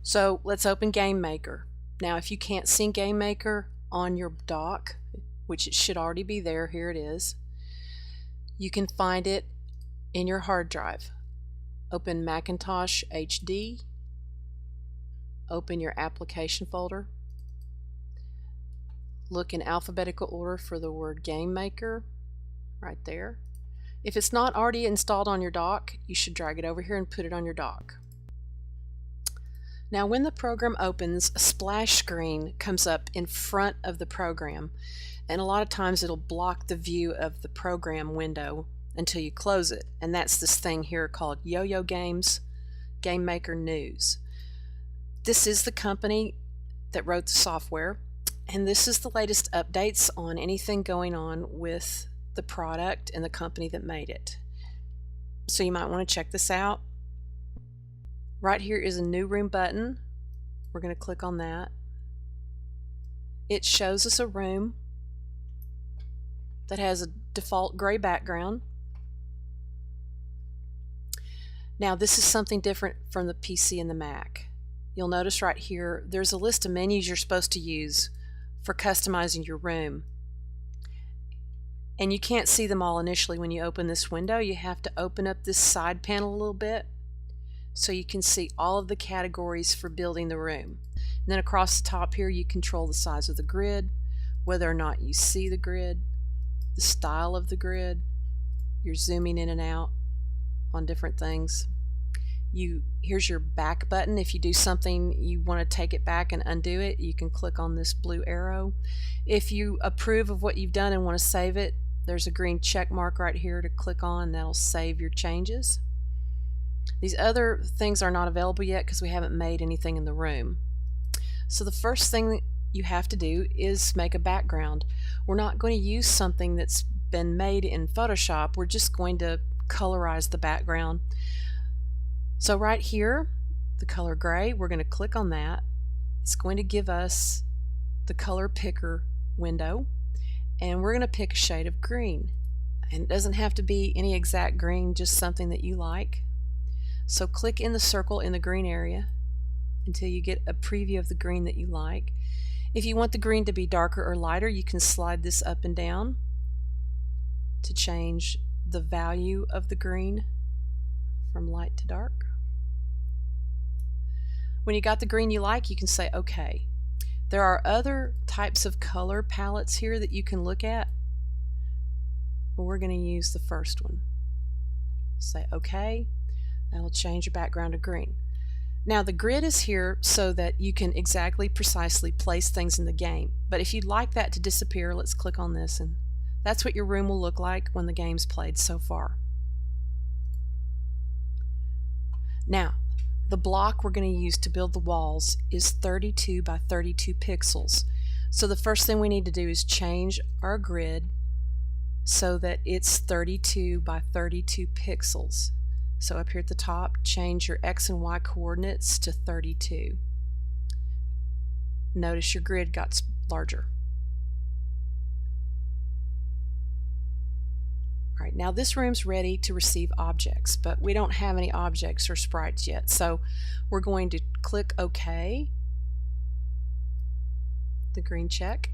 So let's open Game Maker. Now if you can't see Game Maker on your dock, which it should already be there, here it is, you can find it in your hard drive. Open Macintosh HD, open your application folder, look in alphabetical order for the word Game Maker right there. If it's not already installed on your dock, you should drag it over here and put it on your dock. Now when the program opens, a splash screen comes up in front of the program, and a lot of times it'll block the view of the program window until you close it, and that's this thing here called Yo-Yo Games Game Maker News. This is the company that wrote the software, and this is the latest updates on anything going on with the product and the company that made it. So you might want to check this out. Right here is a new room button. We're going to click on that. It shows us a room that has a default gray background. Now this is something different from the PC and the Mac. You'll notice right here there's a list of menus you're supposed to use for customizing your room. And you can't see them all initially when you open this window. You have to open up this side panel a little bit so you can see all of the categories for building the room. And then across the top here you control the size of the grid, whether or not you see the grid, the style of the grid, you're zooming in and out on different things. Here's your back button. If you do something you want to take it back and undo it, you can click on this blue arrow. If you approve of what you've done and want to save it, there's a green check mark right here to click on. That'll save your changes. These other things are not available yet because we haven't made anything in the room. So the first thing you have to do is make a background. We're not going to use something that's been made in Photoshop. We're just going to colorize the background. So right here, the color gray, we're going to click on that. It's going to give us the color picker window, and we're going to pick a shade of green. And it doesn't have to be any exact green, just something that you like. So click in the circle in the green area until you get a preview of the green that you like. If you want the green to be darker or lighter, you can slide this up and down to change the value of the green from light to dark. When you got the green you like, you can say OK. There are other types of color palettes here that you can look at. We're going to use the first one. Say OK. That'll change your background to green. Now the grid is here so that you can exactly, precisely place things in the game. But if you'd like that to disappear, let's click on this, and that's what your room will look like when the game's played so far. Now, the block we're going to use to build the walls is 32 by 32 pixels. So the first thing we need to do is change our grid so that it's 32 by 32 pixels. So up here at the top, change your X and Y coordinates to 32. Notice your grid got larger. Alright, now this room's ready to receive objects, but we don't have any objects or sprites yet. So we're going to click OK, the green check.